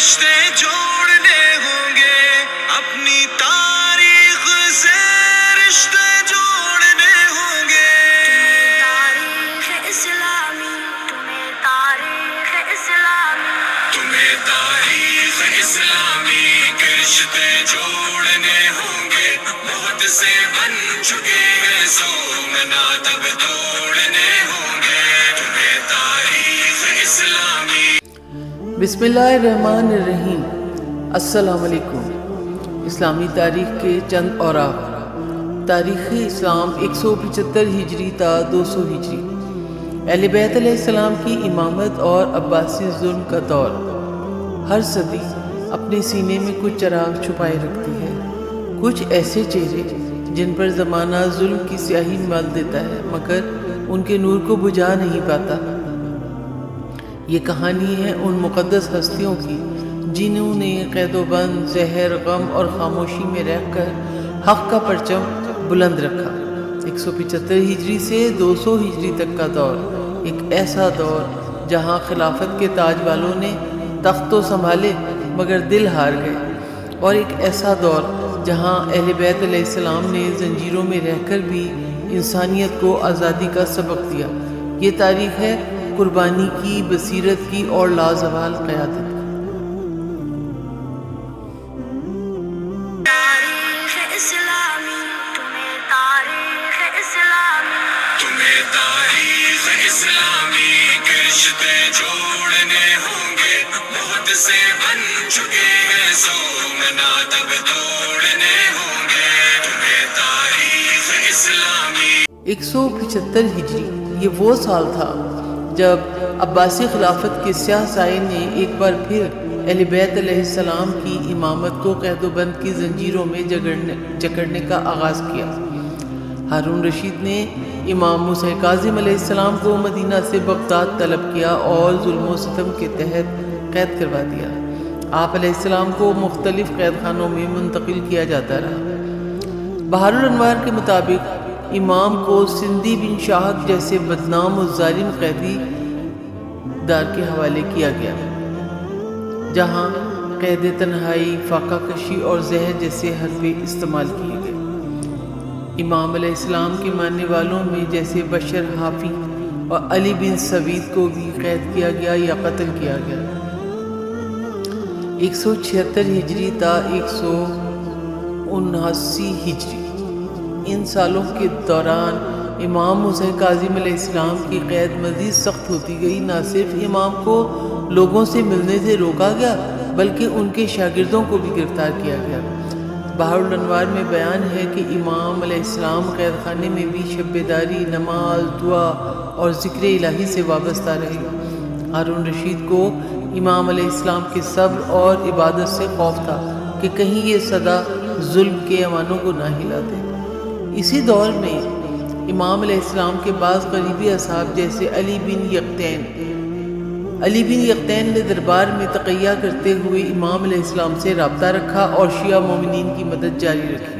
رشتے جوڑنے ہوں گے، اپنی تاریخ سے رشتے جوڑنے ہوں گے۔ تاریخ اسلامی، تمہیں تاریخ اسلامی، تمہیں تاریخ اسلامی کے رشتے جوڑنے ہوں گے، بہت سے بن چکے ہیں سومنا تب توڑنے ہوں گے، تمہیں تاریخ اسلامی۔ بسم اللہ الرحمن الرحیم۔ السلام علیکم۔ اسلامی تاریخ کے چند اوراق۔ تاریخ اسلام 175 ہجری تا 200 ہجری۔ اہل بیت علیہ السلام کی امامت اور عباسی ظلم کا دور۔ ہر صدی اپنے سینے میں کچھ چراغ چھپائے رکھتی ہے، کچھ ایسے چہرے جن پر زمانہ ظلم کی سیاہی مل دیتا ہے مگر ان کے نور کو بجھا نہیں پاتا۔ یہ کہانی ہے ان مقدس ہستیوں کی جنہوں نے قید و بند، زہر، غم اور خاموشی میں رہ کر حق کا پرچم بلند رکھا۔ 175 ہجری سے 200 ہجری تک کا دور ایک ایسا دور جہاں خلافت کے تاج والوں نے تخت تو سنبھالے مگر دل ہار گئے، اور ایک ایسا دور جہاں اہل بیت علیہ السلام نے زنجیروں میں رہ کر بھی انسانیت کو آزادی کا سبق دیا۔ یہ تاریخ ہے قربانی کی، بصیرت کی اور لازوال قیادت کی۔ تاریخ اسلامی، تمہیں تاریخ اسلامی، تمہیں تاریخ اسلامی کے رشتے جوڑنے ہوں گے، بہت سے بن چکے ہیں سومنا تب توڑنے ہوں گے، تمہیں تاریخ اسلامی۔ 175 ہجری یہ وہ سال تھا جب عباسی خلافت کے سیاہ سائے نے ایک بار پھر اہل بیت علیہ السلام کی امامت کو قید و بند کی زنجیروں میں جکڑنے کا آغاز کیا۔ ہارون رشید نے امام موسیٰ کاظم علیہ السلام کو مدینہ سے بغداد طلب کیا اور ظلم و ستم کے تحت قید کروا دیا۔ آپ علیہ السلام کو مختلف قید خانوں میں منتقل کیا جاتا رہا۔ بہار الانوار کے مطابق امام کو سندھی بن شاہک جیسے بدنام و ظالم قیدی دار کے حوالے کیا گیا، جہاں قید تنہائی، فاقہ کشی اور زہر جیسے حربے استعمال کیے گئے۔ امام علیہ السلام کے ماننے والوں میں جیسے بشر حافی اور علی بن سوید کو بھی قید کیا گیا یا قتل کیا گیا۔ 176 ہجری تا 179 ہجری ان سالوں کے دوران امام موسیٰ کاظم علیہ السلام کی قید مزید سخت ہوتی گئی۔ نہ صرف امام کو لوگوں سے ملنے سے روکا گیا بلکہ ان کے شاگردوں کو بھی گرفتار کیا گیا۔ بہار الانوار میں بیان ہے کہ امام علیہ السلام قید خانے میں بھی شب بیداری، نماز، دعا اور ذکر الہی سے وابستہ رہے۔ ہارون رشید کو امام علیہ السلام کے صبر اور عبادت سے خوف تھا کہ کہیں یہ صدا ظلم کے ایوانوں کو نہ ہلا دے۔ اسی دور میں امام علیہ السلام کے بعض قریبی اصحاب جیسے علی بن یقطین نے دربار میں تقیہ کرتے ہوئے امام علیہ السلام سے رابطہ رکھا اور شیعہ مومنین کی مدد جاری رکھی۔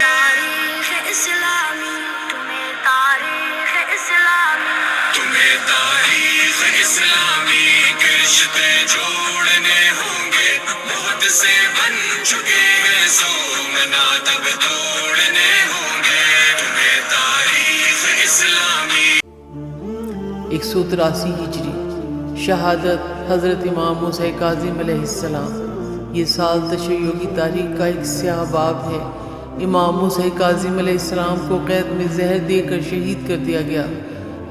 تاریخ اسلامی، تمہیں تاریخ اسلامی، تمہیں تاریخ اسلامی کے رشتے جوڑنے ہوں گے، بہت سے بن چکے ہیں سومنا تب توڑنے ہوں گے، تمہیں تاریخ اسلامی۔ 183 ہجری شہادت حضرت امام موسیٰ کاظم علیہ السلام۔ یہ سال تشیع کی تاریخ کا ایک سیاہ باب ہے۔ امام موسیٰ کاظم علیہ السلام کو قید میں زہر دے کر شہید کر دیا گیا۔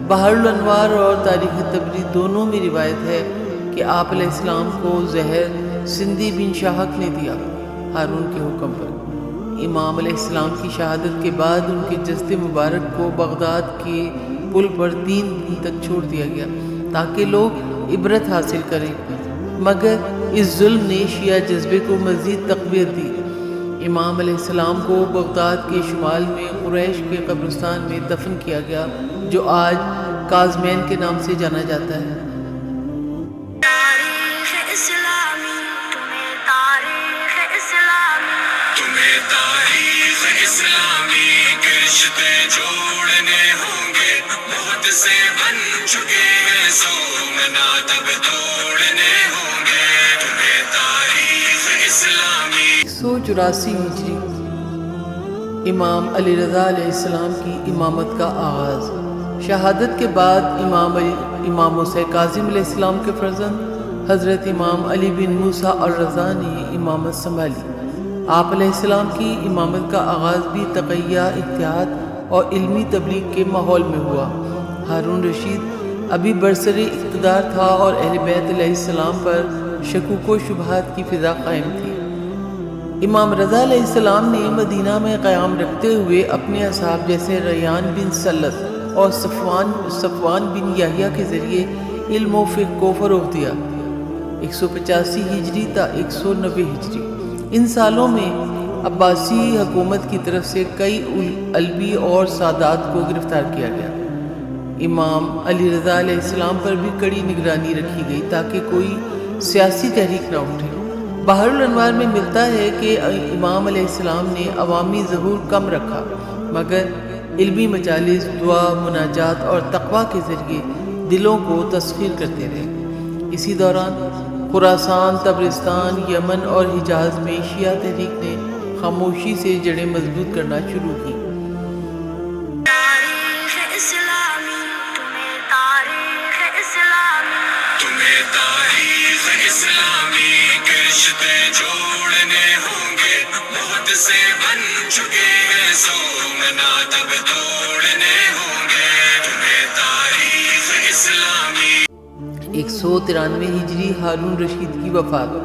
بہار الانوار اور تاریخ طبری دونوں میں روایت ہے کہ آپ علیہ السلام کو زہر سندھی بن شاہک نے دیا، ہارون کے حکم پر۔ امام علیہ السلام کی شہادت کے بعد ان کے جسد مبارک کو بغداد کے پل پر 3 دن تک چھوڑ دیا گیا تاکہ لوگ عبرت حاصل کریں، مگر اس ظلم نے شیعہ جذبے کو مزید تقویت دی۔ امام علیہ السلام کو بغداد کے شمال میں قریش کے قبرستان میں دفن کیا گیا جو آج کاظمین کے نام سے جانا جاتا ہے۔ تاریخ اسلامی، تمہیں تاریخ اسلامی، تمہیں تاریخ اسلامی کے رشتے جوڑنے ہوں گے، بہت سے بن چکے ہیں سومنا تب توڑنے ہوں گے، تمہیں 184 ہجری امام علی رضا علیہ السلام کی امامت کا آغاز۔ شہادت کے بعد امام موسیٰ کاظم علیہ السلام کے فرزند حضرت امام علی بن موسیٰ الرضا نے امامت سنبھالی۔ آپ علیہ السلام کی امامت کا آغاز بھی تقیہ، احتیاط اور علمی تبلیغ کے ماحول میں ہوا۔ ہارون رشید ابھی برسر اقتدار تھا اور اہل بیت علیہ السلام پر شکوک و شبہات کی فضا قائم تھی۔ امام رضا علیہ السلام نے مدینہ میں قیام رکھتے ہوئے اپنے اصحاب جیسے ریان بن سلت اور صفوان بن یحییٰ کے ذریعے علم و فقہ کو فروغ دیا۔ 185 ہجری تا 190 ہجری ان سالوں میں عباسی حکومت کی طرف سے کئی علوی اور سادات کو گرفتار کیا گیا۔ امام علی رضا علیہ السلام پر بھی کڑی نگرانی رکھی گئی تاکہ کوئی سیاسی تحریک نہ اٹھے۔ بحر الانوار میں ملتا ہے کہ امام علیہ السلام نے عوامی ظہور کم رکھا، مگر علمی مجالس، دعا، مناجات اور تقویٰ کے ذریعے دلوں کو تسخیر کرتے رہے۔ اسی دوران خراسان، تبرستان، یمن اور حجاز میں شیعہ تحریک نے خاموشی سے جڑیں مضبوط کرنا شروع کی۔ تاریخ اسلامی تمہیں تاریخ اسلامی تمہیں تاریخ اسلامی کے رشتے جوڑنے ہوں گے، موت سے بن چکے ہیں سومنا تب توڑنے ہوں گے، تمہیں تاریخ اسلامی۔ 193 ہجری ہارون رشید کی وفات۔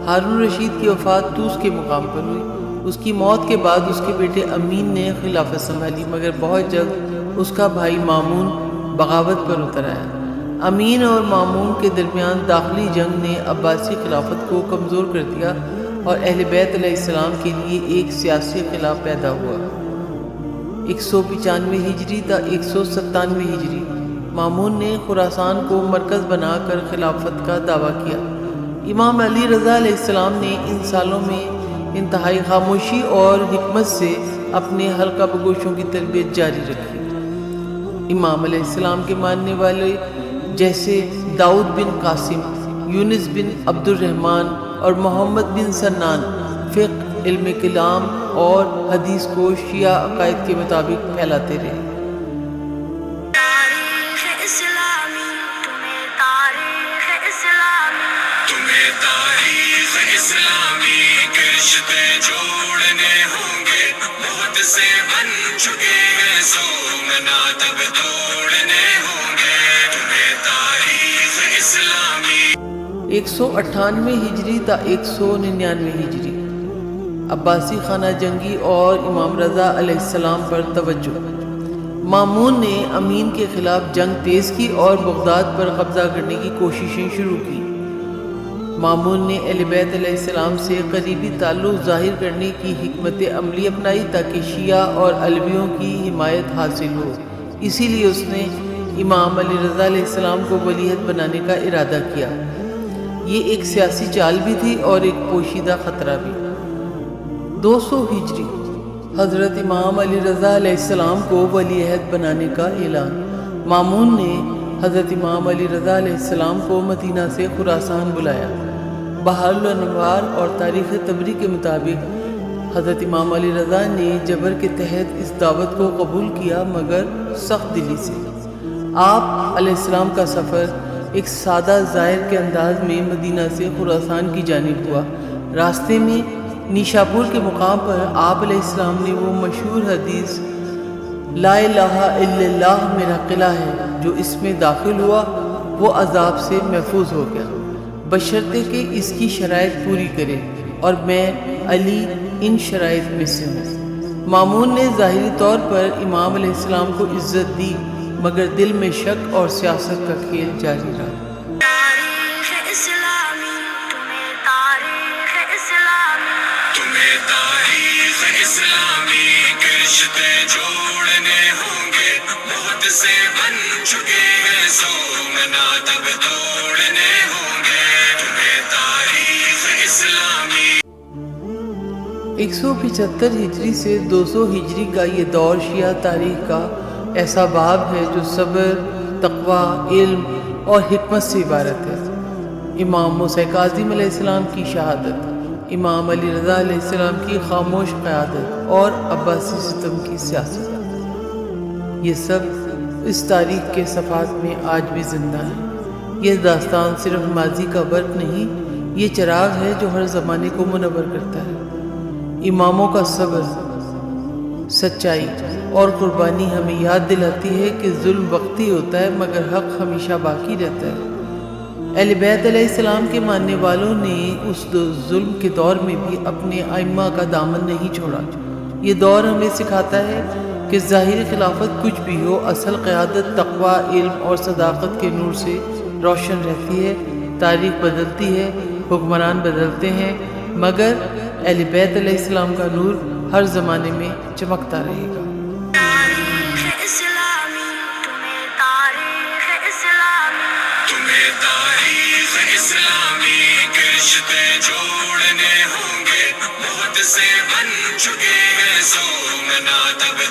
ہارون رشید کی وفات طوس کے مقام پر ہوئی۔ اس کی موت کے بعد اس کے بیٹے امین نے خلافت سنبھالی، مگر بہت جلد اس کا بھائی مامون بغاوت پر اتر آیا۔ امین اور مامون کے درمیان داخلی جنگ نے عباسی خلافت کو کمزور کر دیا اور اہل بیت علیہ السلام کے لیے ایک سیاسی خلا پیدا ہوا۔ 195 ہجری تا 197 ہجری مامون نے خراسان کو مرکز بنا کر خلافت کا دعویٰ کیا۔ امام علی رضا علیہ السلام نے ان سالوں میں انتہائی خاموشی اور حکمت سے اپنے حلقہ بگوشوں کی تربیت جاری رکھی۔ امام علیہ السلام کے ماننے والے جیسے داؤد بن قاسم، یونس بن عبد الرحمن اور محمد بن سنان فقہ، علم کلام اور حدیث کو شیعہ عقائد کے مطابق پھیلاتے رہے۔ تاریخ اسلامی تمہیں تاریخ اسلامی تمہیں تاریخ اسلامی کے رشتے جوڑنے ہوں گے، موت سے بن چکے ہیں سومنا تب توڑنے ہوں گے، تمہیں تاریخ اسلامی۔ 198 ہجری تا 199 ہجری عباسی خانہ جنگی اور امام رضا علیہ السلام پر توجہ۔ مامون نے امین کے خلاف جنگ تیز کی اور بغداد پر قبضہ کرنے کی کوششیں شروع کی۔ مامون نے اہل بیت علیہ السلام سے قریبی تعلق ظاہر کرنے کی حکمت عملی اپنائی تاکہ شیعہ اور علویوں کی حمایت حاصل ہو۔ اسی لیے اس نے امام علی رضا علیہ السلام کو ولیعہد بنانے کا ارادہ کیا۔ یہ ایک سیاسی چال بھی تھی اور ایک پوشیدہ خطرہ بھی۔ 200 ہجری حضرت امام علی رضا علیہ السلام کو ولی عہد بنانے کا اعلان۔ مامون نے حضرت امام علی رضا علیہ السلام کو مدینہ سے خراسان بلایا۔ بحر الانوار اور تاریخ طبری کے مطابق حضرت امام علی رضا نے جبر کے تحت اس دعوت کو قبول کیا، مگر سخت دلی سے۔ آپ علیہ السلام کا سفر ایک سادہ زائر کے انداز میں مدینہ سے خراسان کی جانب ہوا۔ راستے میں نیشاپور کے مقام پر آپ علیہ السلام نے وہ مشہور حدیث لا الہ الا اللہ میرا قلعہ ہے جو اس میں داخل ہوا وہ عذاب سے محفوظ ہو گیا، بشرطے کہ اس کی شرائط پوری کرے، اور میں علی ان شرائط میں سے ہوں۔ مامون نے ظاہری طور پر امام علیہ السلام کو عزت دی، مگر دل میں شک اور سیاست کا کھیل جاری رہا۔ تاریخ اسلامی تمہیں تاریخ اسلامی تمہیں تاریخ اسلامی کے رشتے جوڑنے ہوں گے، موت سے بن چکے ہیں سومنا تب توڑنے ہوں گے، تمہیں تاریخ اسلامی۔ 175 ہجری سے 200 ہجری کا یہ دور شیعہ تاریخ کا ایسا باب ہے جو صبر، تقویٰ، علم اور حکمت سے عبارت ہے۔ امام موسیٰ کاظم علیہ السلام کی شہادت۔ امام علی رضا علیہ السلام کی خاموش قیادت اور عباسی ستم کی سیاست، یہ سب اس تاریخ کے صفحات میں آج بھی زندہ ہیں۔ یہ داستان صرف ماضی کا برق نہیں، یہ چراغ ہے جو ہر زمانے کو منور کرتا ہے۔ اماموں کا صبر، سچائی اور قربانی ہمیں یاد دلاتی ہے کہ ظلم وقتی ہوتا ہے مگر حق ہمیشہ باقی رہتا ہے۔ اہل بیت علیہ السلام کے ماننے والوں نے اس ظلم کے دور میں بھی اپنے ائمہ کا دامن نہیں چھوڑا۔ یہ دور ہمیں سکھاتا ہے کہ ظاہری خلافت کچھ بھی ہو، اصل قیادت تقوی، علم اور صداقت کے نور سے روشن رہتی ہے۔ تاریخ بدلتی ہے، حکمران بدلتے ہیں، مگر اہل بیت علیہ السلام کا نور ہر زمانے میں چمکتا رہے گا۔ تاریخ اسلامی، تمہیں تاریخ اسلامی، تمہیں تاریخ اسلامی کے رشتے جوڑنے ہوں گے، موت سے بن چکے ہیں سومنات اب